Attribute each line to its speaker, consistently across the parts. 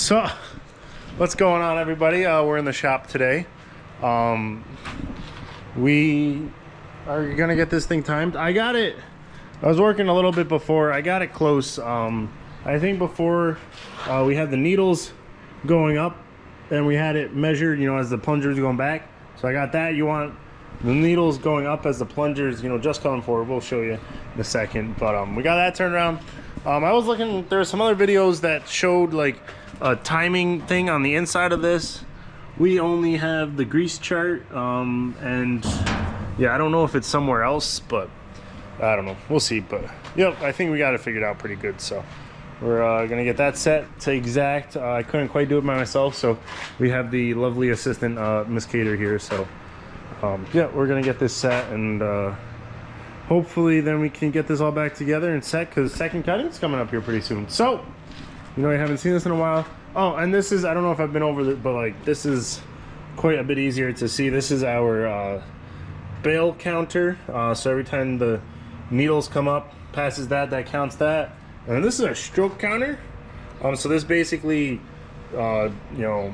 Speaker 1: So, what's going on, everybody? We're in the shop today. We are gonna get this thing timed. I got it. I was working a little bit before. I got it close. I think before we had the needles going up, and we had it measured, you know, as the plunger's going back. So I got that. You want the needles going up as the plungers, you know, just coming forward. We'll show you in a second. But we got that turned around. I was looking. There are some other videos that showed like a timing thing on the inside of this. We only have the grease chart, and yeah, I don't know if it's somewhere else, but I don't know. We'll see. But yep, I think we got it figured out pretty good. So we're gonna get that set to exact. I couldn't quite do it by myself, so we have the lovely assistant, Miss Cater here. So yeah, we're gonna get this set, and hopefully then we can get this all back together and set, because second cutting's coming up here pretty soon. So, you know, I haven't seen this in a while. Oh, and this is, I don't know if I've been over it, but like this is quite a bit easier to see. This is our bale counter. So every time the needles come up, passes that, that counts that. And this is our stroke counter. So this basically, you know,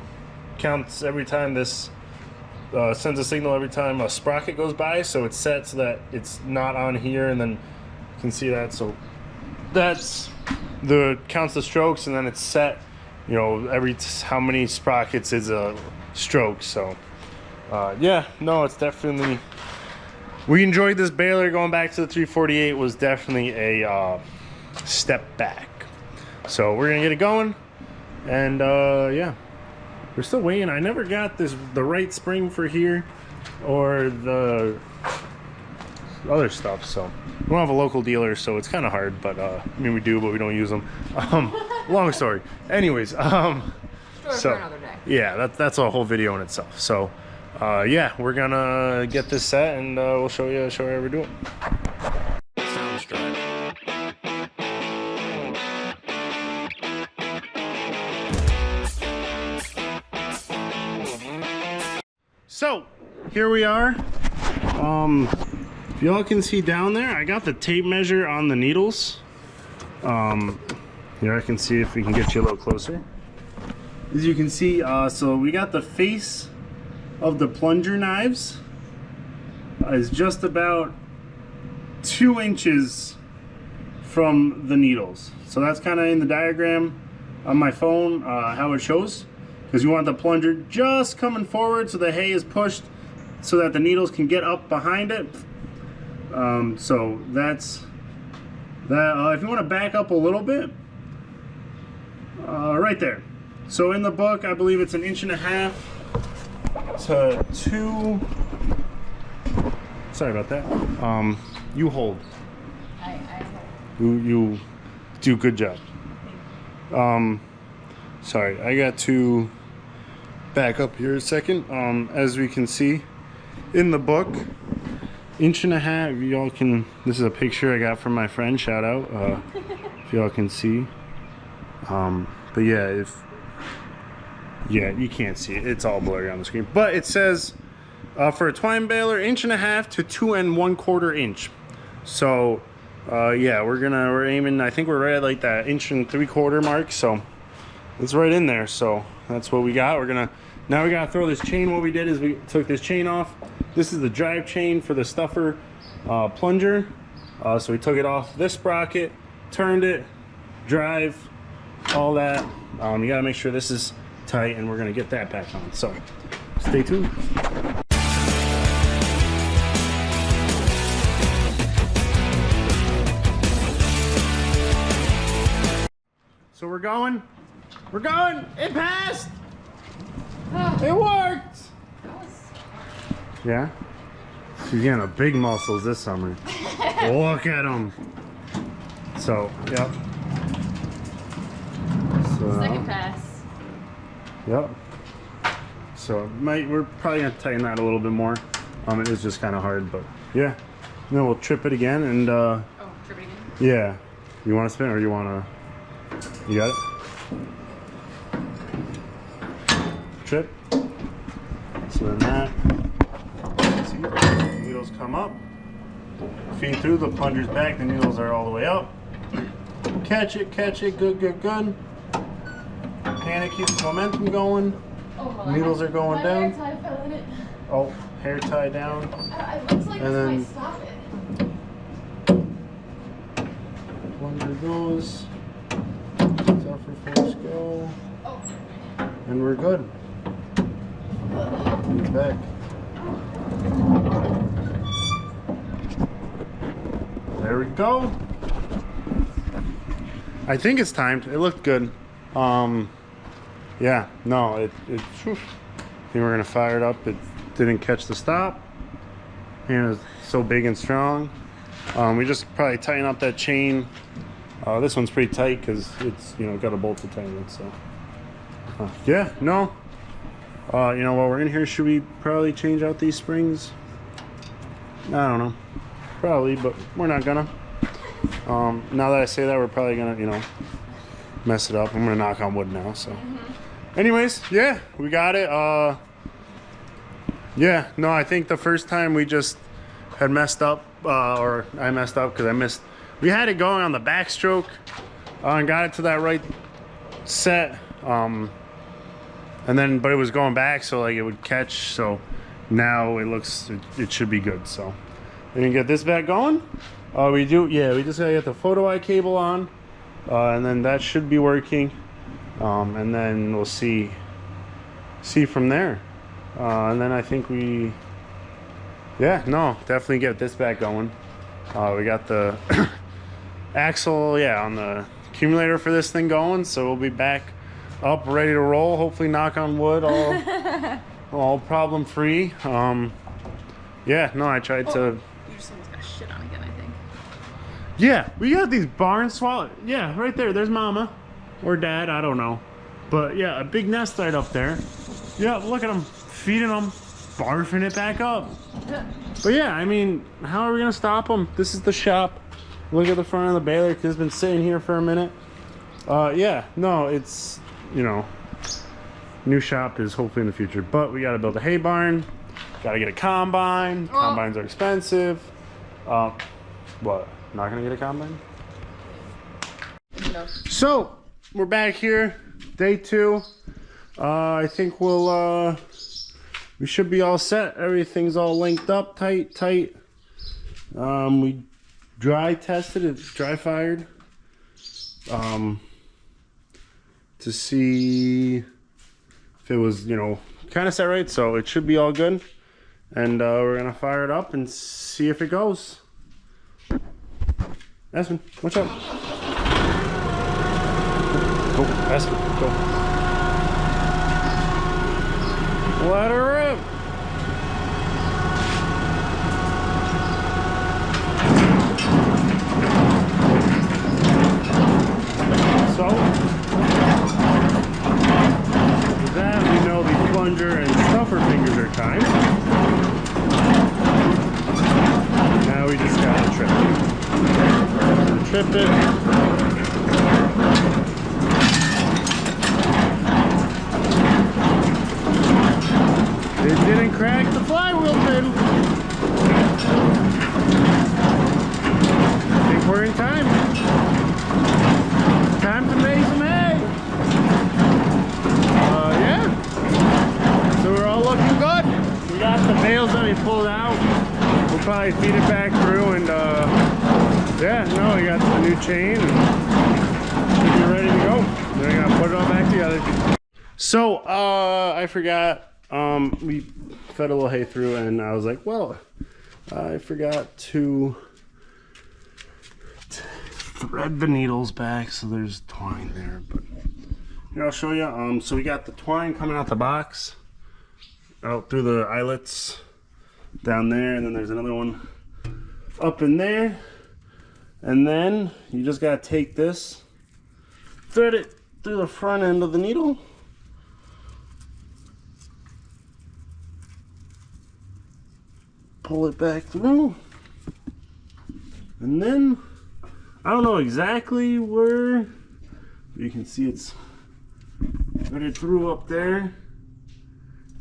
Speaker 1: counts every time this sends a signal every time a sprocket goes by. So it's set so that it's not on here, and then you can see that. So that's the counts the strokes, and then it's set, you know, every how many sprockets is a stroke. So yeah, no, it's definitely, we enjoyed this baler. Going back to the 348 was definitely a step back. So we're gonna get it going, and yeah, we're still waiting. I never got the right spring for here or the other stuff, so we don't have a local dealer, so it's kind of hard. But I mean, we do, but we don't use them. Long story. Anyways, so
Speaker 2: for another day.
Speaker 1: Yeah, that's a whole video in itself. So yeah, we're gonna get this set, and we'll show you how we're doing. Sounds good. So here we are. If y'all can see down there, I got the tape measure on the needles. Here, I can see if we can get you a little closer. As you can see, so we got the face of the plunger knives is just about 2 inches from the needles. So that's kind of in the diagram on my phone, how it shows. Because you want the plunger just coming forward so the hay is pushed so that the needles can get up behind it. So that's that. If you want to back up a little bit, right there. So in the book, I believe it's 1.5 inches to 2. Sorry about that. You hold.
Speaker 2: I hold.
Speaker 1: You do a good job. Sorry, I got to back up here a second. As we can see in the book, 1.5 inches. Y'all can. This is a picture I got from my friend. Shout out. If y'all can see. But yeah, you can't see it. It's all blurry on the screen. But it says for a twine baler, 1.5 to 2 1/4 inch. So yeah, we're aiming. I think we're right at like that 1 3/4 mark. So it's right in there. So that's what we got. Now we gotta throw this chain. What we did is we took this chain off. This is the drive chain for the stuffer plunger. So we took it off this sprocket, turned it, drive, all that. You gotta make sure this is tight, and we're gonna get that back on. So stay tuned. So we're going. It passed. It worked. Yeah. She's getting a big muscles this summer. Look at them. So yep. So,
Speaker 2: second pass.
Speaker 1: Yep. So we're probably gonna tighten that a little bit more. It is just kind of hard, but yeah. And then we'll trip it again, and
Speaker 2: oh, trip it again.
Speaker 1: yeah. You want to spin, or you want to? You got it. Trip. So then that. See, the needles come up, feed through, the plunger's back, the needles are all the way up. Catch it, good. mechanic keeps the momentum going.
Speaker 2: Oh, hold on.
Speaker 1: Needles are going
Speaker 2: My
Speaker 1: down.
Speaker 2: hair tie fell in it.
Speaker 1: Oh, hair tie down.
Speaker 2: It looks like
Speaker 1: And
Speaker 2: this
Speaker 1: then-
Speaker 2: might stop it.
Speaker 1: Plunger goes. Suffer force go.
Speaker 2: Oh.
Speaker 1: And we're good. He's back. There we go. I think it's timed. It looked good. Yeah, no, whew. I think we're gonna fire it up. It didn't catch the stop. And it's so big and strong. We just probably tighten up that chain. This one's pretty tight because it's, you know, got a bolt to tighten it. So yeah, no. You know, while we're in here, should we probably change out these springs? I don't know. Probably, but we're not gonna. Now that I say that, we're probably gonna, you know, mess it up. I'm gonna knock on wood now. So, anyways, yeah, we got it. Yeah, no, I think the first time we just had messed up, or I messed up because I missed. We had it going on the backstroke, and got it to that right set. And then, but it was going back, so like it would catch. So now it looks, it should be good. So we can get this back going. We just gotta get the photo eye cable on, and then that should be working. And then we'll see from there. And then I think definitely get this back going. We got the axle, on the accumulator for this thing going, so we'll be back up, ready to roll. Hopefully, knock on wood, all problem free. I tried to.
Speaker 2: You just almost got shit on again, I think.
Speaker 1: Yeah, we got these barn swallow. Yeah, right there. There's Mama or Dad. I don't know, but yeah, a big nest right up there. Yeah, look at them feeding them, barfing it back up. But yeah, I mean, how are we gonna stop them? This is the shop. Look at the front of the baler because it's been sitting here for a minute. It's, you know, new shop is hopefully in the future, but we got to build a hay barn, got to get a combine. Combines are expensive. What, not gonna get a combine?
Speaker 2: No.
Speaker 1: So we're back here, day 2. I think we should be all set. Everything's all linked up tight. We dry tested it, dry fired, to see if it was, you know, kind of set right. So it should be all good, and we're gonna fire it up and see if it goes. Aspen, watch out. Go, Aspen, go. Let her rip. So, with that, we know the plunger and stuffer fingers are timed. Now we just gotta trip it. It didn't crack the flywheel pin. I think we're in time. Time to make some hay. So we're all looking good. We got the bales that we pulled out. We'll probably feed it back through, and we got the new chain, and should be ready to go. Then we gotta put it all back together. So I forgot. We fed a little hay through, and I was like, well, I forgot to thread the needles back, so there's twine there. But here, I'll show you. So we got the twine coming out the box, out through the eyelets down there, and then there's another one up in there. And then you just gotta take this, thread it through the front end of the needle. Pull it back through, and then I don't know exactly where, you can see it's threaded through up there,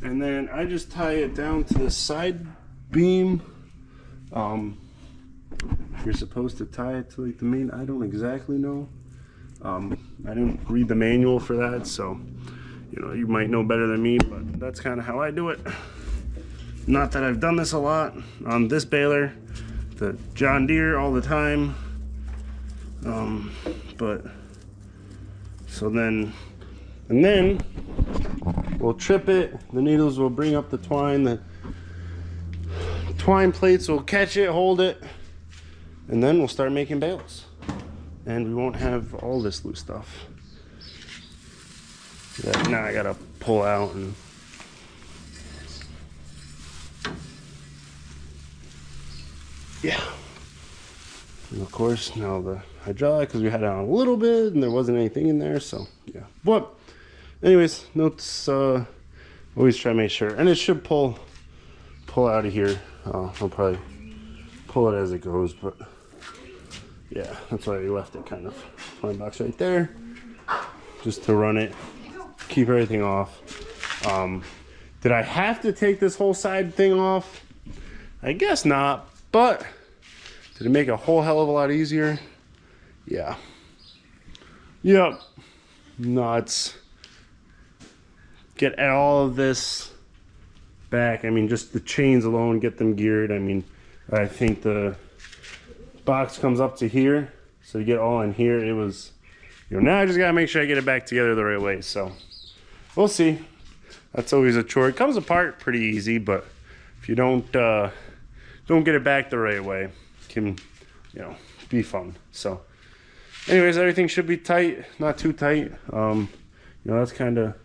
Speaker 1: and then I just tie it down to the side beam. You're supposed to tie it to like the main, I don't exactly know. I didn't read the manual for that, so you know, you might know better than me, but that's kind of how I do it. Not that I've done this a lot on this baler, the John Deere all the time. But so then, and then we'll trip it. The needles will bring up the twine. The twine plates will catch it, hold it, and then we'll start making bales. And we won't have all this loose stuff. Yeah, now I gotta pull out and yeah. And of course now the hydraulic, because we had it on a little bit and there wasn't anything in there, so yeah. But anyways, notes, always try to make sure, and it should pull out of here. I'll probably pull it as it goes, but yeah, that's why we left it kind of twine box right there, just to run it, keep everything off. Did I have to take this whole side thing off? I guess not, but did it make a whole hell of a lot easier? Yeah. Yep. Nuts. Get all of this back. I mean, just the chains alone, get them geared. I mean, I think the box comes up to here, so you get all in here. It was, you know, now I just gotta make sure I get it back together the right way. So we'll see. That's always a chore. It comes apart pretty easy, but if you don't get it back the right way, it can, you know, be fun. So anyways, everything should be tight, not too tight. You know, that's kind of,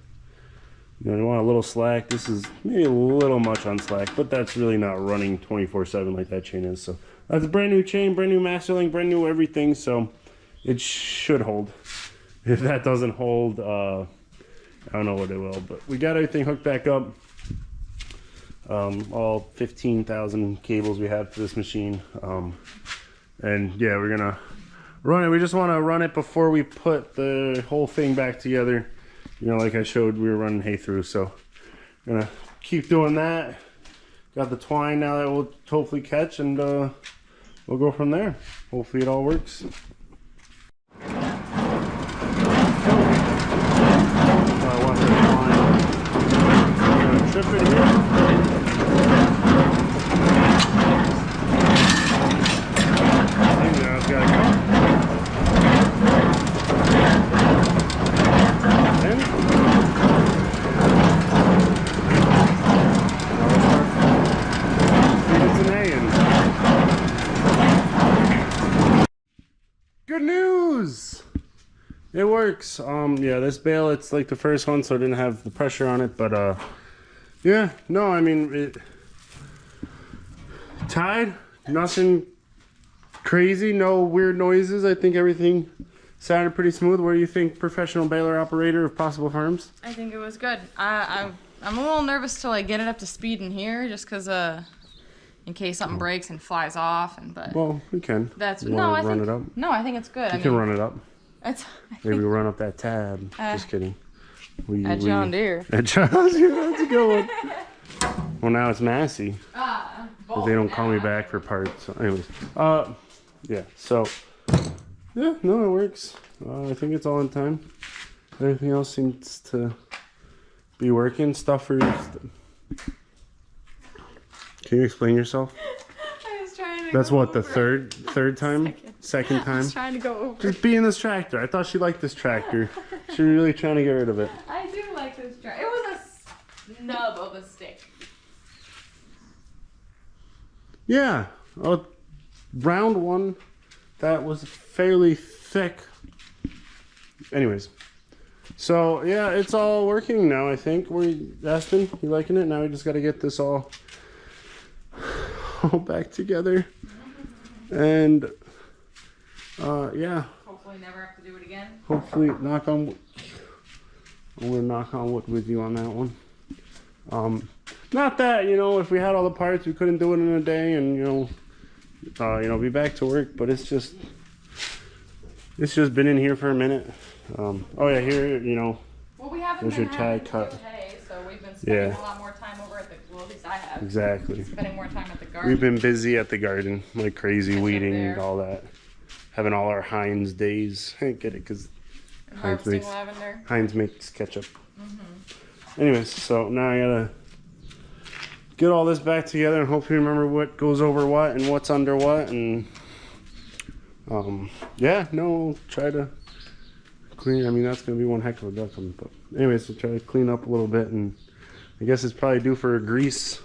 Speaker 1: you know, you want a little slack. This is maybe a little much on slack, but that's really not running 24/7 like that chain is. So that's a brand new chain, brand new master link, brand new everything. So it should hold. If that doesn't hold, I don't know what it will, but we got everything hooked back up. All 15,000 cables we have for this machine. And yeah, we're gonna run it. We just want to run it before we put the whole thing back together. You know, like I showed, we were running hay through, so gonna keep doing that. Got the twine now that we'll hopefully catch, and we'll go from there. Hopefully it all works. I want the twine. I'm gonna trip it here. Good news! It works. Yeah, this bale, it's like the first one, so I didn't have the pressure on it, but yeah, no, I mean, it tied, nothing crazy, no weird noises. I think everything sounded pretty smooth. What do you think, professional baler operator of Possible Farms?
Speaker 2: I think it was good. I'm a little nervous to like get it up to speed in here, just because in case something breaks and flies off, and but
Speaker 1: well, we can.
Speaker 2: That's
Speaker 1: you
Speaker 2: no, I
Speaker 1: run
Speaker 2: think
Speaker 1: it up.
Speaker 2: No, I think it's good.
Speaker 1: You can run it up.
Speaker 2: It's
Speaker 1: maybe we'll run up that tab. Just kidding.
Speaker 2: At John Deere.
Speaker 1: At John Deere, that's a good one. Well, now it's Massey. But they don't call me back for parts. So anyways, yeah. So yeah, no, it works. I think it's all in time. Everything else seems to be working. Stuffer. Can you explain yourself?
Speaker 2: I was trying to.
Speaker 1: That's what, the third time? Second time?
Speaker 2: I was trying to go over.
Speaker 1: Just be in this tractor. I thought she liked this tractor. She's really trying to get rid of it.
Speaker 2: I do like this tractor. It was a nub of a stick.
Speaker 1: Yeah, a round one that was fairly thick. Anyways, so yeah, it's all working now, I think. Aspen, you liking it? Now we just got to get this all back together. And yeah.
Speaker 2: Hopefully never have to do it again.
Speaker 1: Hopefully, knock on wood. I'm gonna knock on wood with you on that one. Not that, you know, if we had all the parts, we couldn't do it in a day and, you know, be back to work, but it's just been in here for a minute. Oh yeah, here, you know,
Speaker 2: well, we haven't
Speaker 1: there's your tag cut.
Speaker 2: Today, so we've been spending a lot more time over at the, well, at least I have.
Speaker 1: Exactly.
Speaker 2: Spending more time at the garden.
Speaker 1: We've been busy at the garden, like crazy, weeding
Speaker 2: there.
Speaker 1: and all that. Having all our Heinz days. I get it, because
Speaker 2: harvesting lavender.
Speaker 1: Heinz makes ketchup. anyways, so now I gotta get all this back together and hopefully remember what goes over what and what's under what, and yeah, no, try to clean. I mean, that's gonna be one heck of a duck, but anyways, we'll try to clean up a little bit, and I guess it's probably due for a grease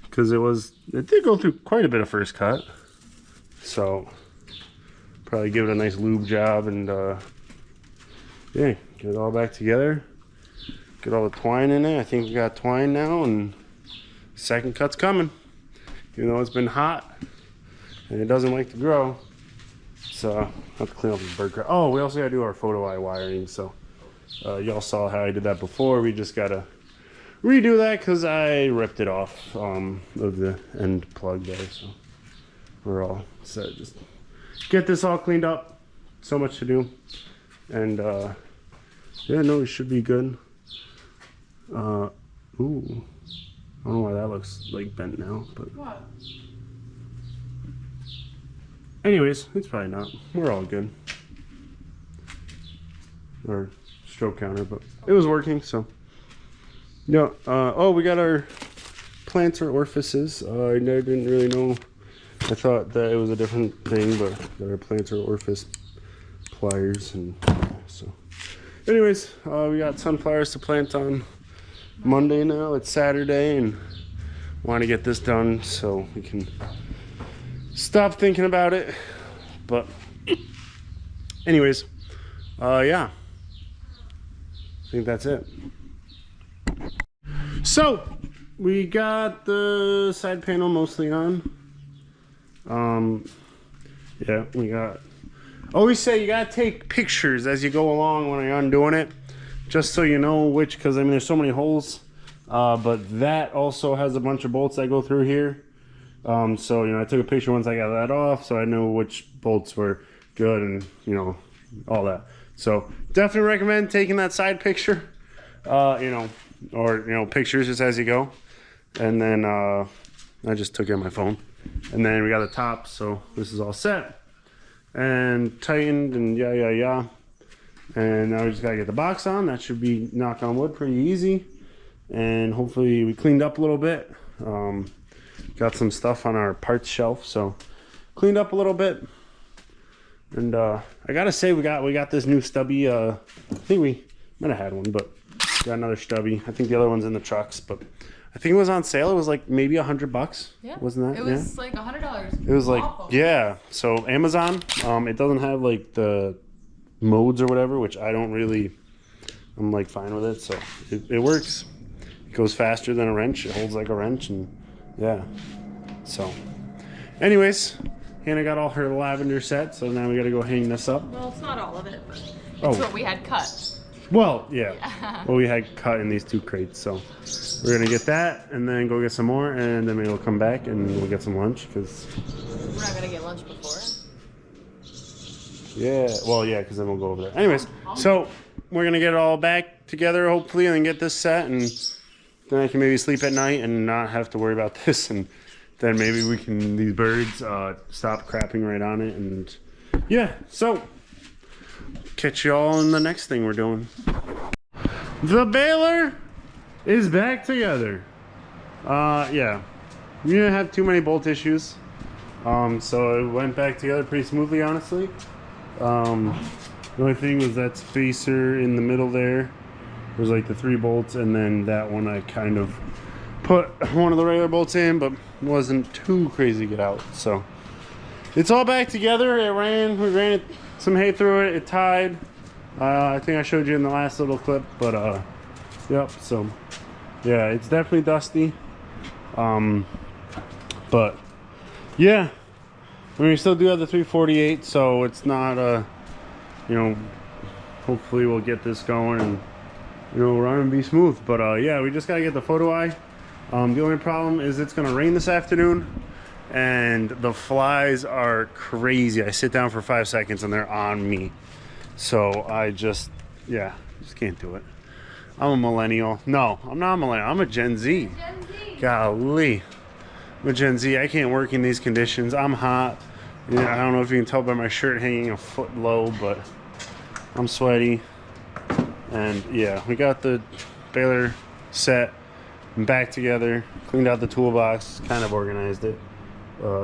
Speaker 1: because it did go through quite a bit of first cut, so probably give it a nice lube job, and yeah, get it all back together, get all the twine in it. I think we got twine now, and second cut's coming, even though it's been hot and it doesn't like to grow. So I'll have to clean up the bird crap. Oh, we also gotta do our photo eye wiring. So y'all saw how I did that before. We just gotta redo that because I ripped it off of the end plug there. So we're all set. Just get this all cleaned up. So much to do, and yeah, no, it should be good. Ooh. I don't know why that looks like bent now, but
Speaker 2: What?
Speaker 1: anyways, it's probably not. We're all good. Our stroke counter, but it was working, so yeah. Oh, we got our plantar orifices. I didn't really know. I thought that it was a different thing, but got our plantar orifice pliers, and so anyways, we got sunflowers to plant on Monday now. It's Saturday, and want to get this done so we can stop thinking about it. But anyways, yeah, I think that's it. So we got the side panel mostly on. Yeah, we got, always say you gotta take pictures as you go along when you're undoing it, just so you know which, because I mean there's so many holes, but that also has a bunch of bolts that go through here. So you know, I took a picture once I got that off, so I know which bolts were good, and you know, all that. So definitely recommend taking that side picture, you know, or you know, pictures just as you go. And then I just took it on my phone, and then we got the top, so this is all set and tightened, and yeah. And now we just gotta get the box on. That should be, knock on wood, pretty easy. And hopefully we cleaned up a little bit. Got some stuff on our parts shelf, so cleaned up a little bit. And I gotta say, we got this new stubby. I think we might have had one, but got another stubby. I think the other one's in the trucks, but I think it was on sale. It was like maybe $100.
Speaker 2: Yeah,
Speaker 1: wasn't that?
Speaker 2: It was like $100.
Speaker 1: It was like, yeah. So Amazon. It doesn't have like the modes or whatever, which I don't really. I'm like fine with it, so it works. It goes faster than a wrench. It holds like a wrench, and yeah. So, anyways, Hannah got all her lavender set, so now we got to go hang this up.
Speaker 2: Well, it's not all of it, but it's
Speaker 1: what
Speaker 2: we had cut.
Speaker 1: Well, yeah. Well, we had cut in these 2 crates, so we're gonna get that and then go get some more, and then maybe we'll come back and we'll get some lunch, because
Speaker 2: We're not gonna get lunch before.
Speaker 1: yeah, well, yeah, because then we'll go over there. Anyways, so we're gonna get it all back together hopefully, and then get this set, and then I can maybe sleep at night and not have to worry about this, and then maybe we can, these birds stop crapping right on it, and yeah. So catch y'all in the next thing we're doing. The baler is back together. Yeah, we didn't have too many bolt issues, so it went back together pretty smoothly, honestly. The only thing was that spacer in the middle there. There's like the 3 bolts, and then that one I kind of put one of the regular bolts in, but wasn't too crazy to get out. So it's all back together. It ran, we ran it, some hay through it, it tied. I think I showed you in the last little clip, but yep. So yeah, it's definitely dusty, but yeah, I mean, we still do have the 348, so it's not you know, hopefully we'll get this going and, you know, run and be smooth. But yeah, we just gotta get the photo eye. The only problem is it's gonna rain this afternoon, and the flies are crazy. I sit down for 5 seconds and they're on me, so I just can't do it. I'm a millennial. No, I'm not a millennial. I'm a Gen Z.
Speaker 2: Gen Z.
Speaker 1: Golly, I'm a Gen Z. I can't work in these conditions. I'm hot. Yeah, I don't know if you can tell by my shirt hanging a foot low, but I'm sweaty. And yeah, we got the baler set and back together. Cleaned out the toolbox, kind of organized it.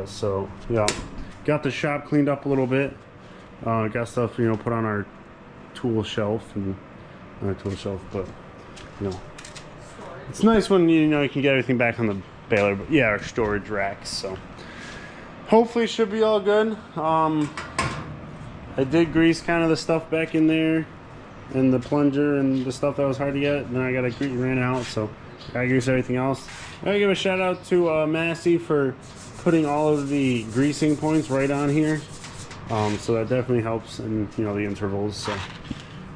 Speaker 1: So yeah, got the shop cleaned up a little bit. Got stuff, you know, put on our tool shelf and not a tool shelf, but you know, it's nice when you know you can get everything back on the baler. But yeah, our storage racks. So hopefully it should be all good. I did grease kind of the stuff back in there, and the plunger and the stuff that was hard to get. And then I got to ran out, so I grease everything else. I gotta give a shout out to Massey for putting all of the greasing points right on here. So that definitely helps in, you know, the intervals. So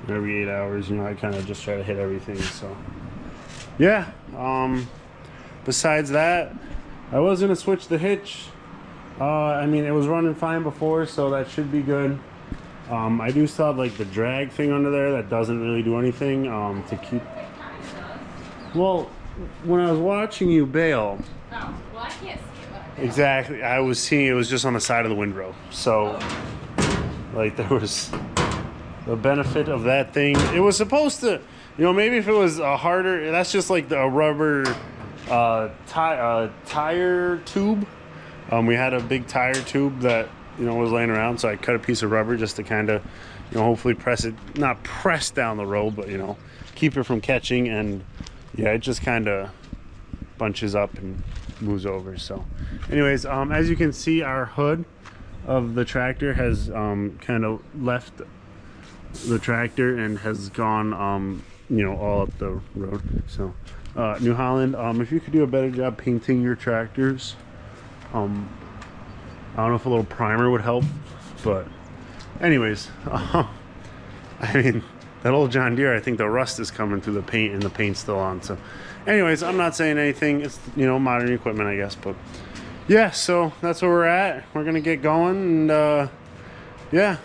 Speaker 1: every 8 hours, you know, I kind of just try to hit everything. So yeah. Besides that, I was gonna switch the hitch. I mean, it was running fine before, so that should be good. I do still have like the drag thing under there that doesn't really do anything to keep. Well, when I was watching you bail.
Speaker 2: Oh, well, I can't see it.
Speaker 1: Exactly, I was seeing it was just on the side of the windrow. So, like, there was the benefit of that thing. It was supposed to, you know, maybe if it was a harder. That's just like a rubber tire tube. We had a big tire tube that, you know, was laying around, so I cut a piece of rubber just to kind of, you know, hopefully press it, not press down the road, but, you know, keep it from catching. And yeah, it just kind of bunches up and moves over. So anyways, as you can see, our hood of the tractor has kind of left the tractor and has gone, you know, all up the road. So New Holland, if you could do a better job painting your tractors, I don't know if a little primer would help, but anyways, I mean, that old John Deere, I think the rust is coming through the paint and the paint's still on. So anyways, I'm not saying anything. It's, you know, modern equipment, I guess. But yeah, so that's where we're at. We're going to get going. And yeah,